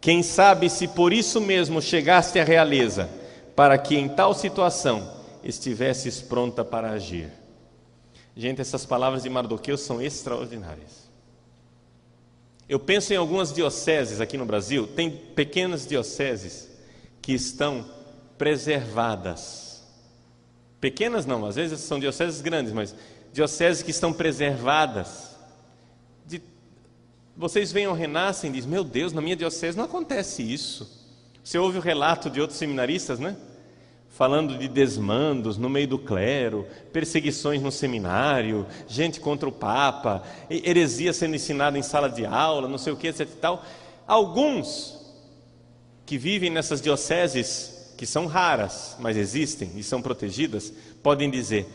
Quem sabe se por isso mesmo chegaste à realeza, para que em tal situação estivesses pronta para agir. Gente, essas palavras de Mardoqueu são extraordinárias. Eu penso em algumas dioceses aqui no Brasil, tem pequenas dioceses que estão preservadas. Pequenas não, às vezes são dioceses grandes, mas dioceses que estão preservadas. Vocês veem o Renascem e dizem, meu Deus, na minha diocese não acontece isso. Você ouve o relato de outros seminaristas, né? Falando de desmandos no meio do clero, perseguições no seminário, gente contra o Papa, heresia sendo ensinada em sala de aula, não sei o que, etc e tal. Alguns que vivem nessas dioceses, que são raras, mas existem e são protegidas, podem dizer,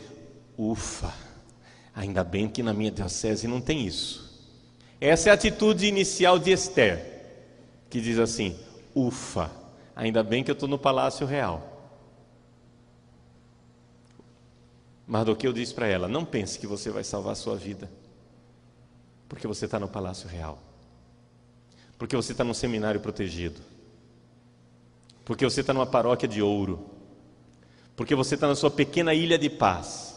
ufa, ainda bem que na minha diocese não tem isso. Essa é a atitude inicial de Esther, que diz assim, ufa, ainda bem que eu estou no Palácio Real. Mardoqueu diz para ela, não pense que você vai salvar a sua vida, porque você está no Palácio Real, porque você está num seminário protegido, porque você está numa paróquia de ouro, porque você está na sua pequena ilha de paz.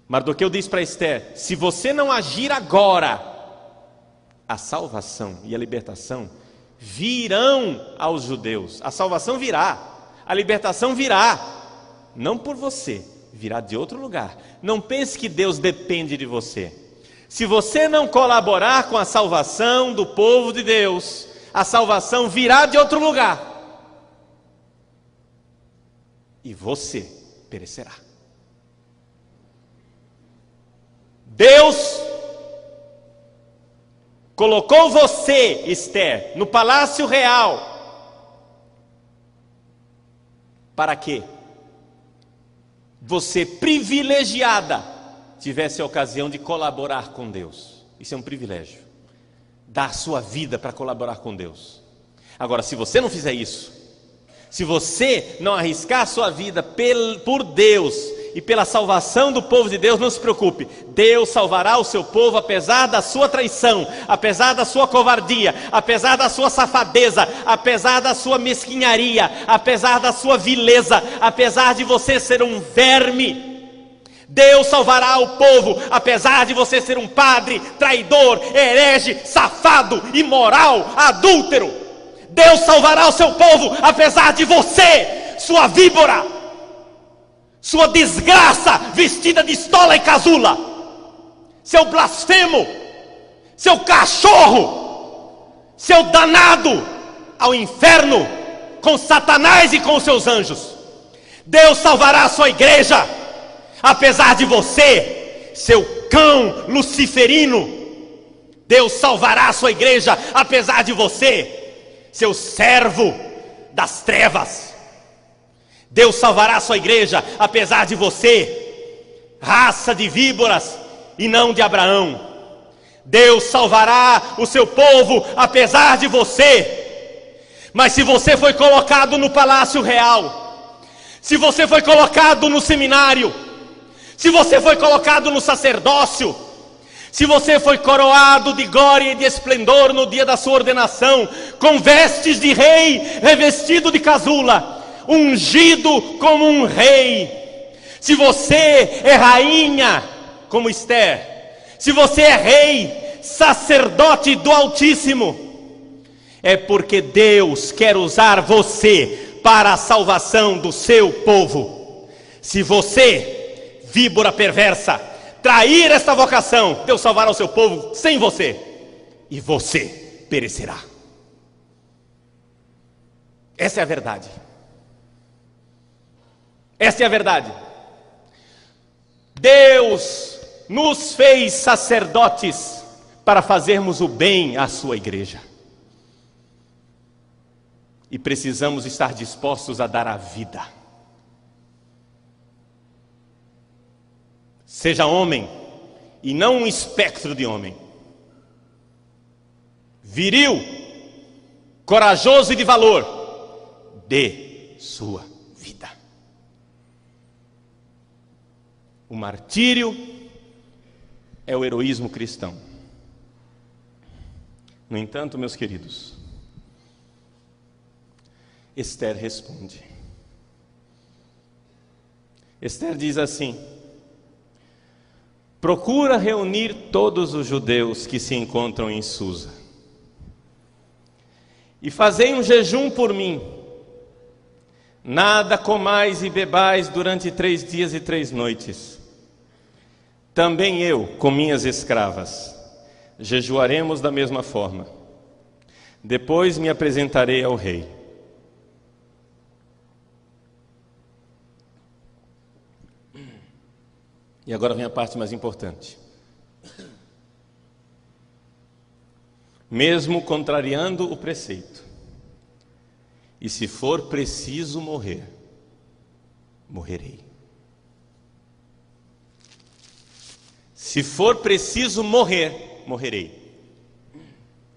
Mardoqueu diz para Esther, se você não agir agora, a salvação e a libertação virão aos judeus. A salvação virá, a libertação virá. Não por você, virá de outro lugar. Não pense que Deus depende de você. Se você não colaborar com a salvação do povo de Deus, a salvação virá de outro lugar. E você perecerá. Deus colocou você, Esther, no Palácio Real. Para quê? Você, privilegiada, tivesse a ocasião de colaborar com Deus. Isso é um privilégio. Dar a sua vida para colaborar com Deus. Agora, se você não fizer isso, se você não arriscar a sua vida por Deus e pela salvação do povo de Deus, não se preocupe. Deus salvará o seu povo apesar da sua traição, apesar da sua covardia, apesar da sua safadeza, apesar da sua mesquinharia, apesar da sua vileza, apesar de você ser um verme. Deus salvará o povo, apesar de você ser um padre, traidor, herege, safado, imoral, adúltero. Deus salvará o seu povo, apesar de você, sua víbora, sua desgraça vestida de estola e casula, seu blasfemo, seu cachorro, seu danado ao inferno com Satanás e com os seus anjos. Deus salvará a sua igreja, apesar de você, seu cão luciferino. Deus salvará a sua igreja, apesar de você, seu servo das trevas. Deus salvará a sua igreja, apesar de você, raça de víboras e não de Abraão. Deus salvará o seu povo, apesar de você. Mas se você foi colocado no Palácio Real, se você foi colocado no seminário, se você foi colocado no sacerdócio, se você foi coroado de glória e de esplendor no dia da sua ordenação, com vestes de rei, revestido de casula, ungido como um rei, se você é rainha como Esther, se você é rei, sacerdote do Altíssimo, é porque Deus quer usar você para a salvação do seu povo. Se você, víbora perversa, trair esta vocação, Deus salvará o seu povo sem você, e você perecerá. Essa é a verdade. Essa é a verdade. Deus nos fez sacerdotes para fazermos o bem à sua igreja. E precisamos estar dispostos a dar a vida. Seja homem e não um espectro de homem. Viril, corajoso e de valor. Dê sua vida. O martírio é o heroísmo cristão. No entanto, meus queridos, Esther responde. Esther diz assim: procura reunir todos os judeus que se encontram em Susa, e fazei um jejum por mim. Nada comais e bebais durante 3 dias e 3 noites. Também eu, com minhas escravas, jejuaremos da mesma forma. Depois me apresentarei ao rei. E agora vem a parte mais importante. Mesmo contrariando o preceito, e se for preciso morrer, morrerei. Se for preciso morrer, morrerei.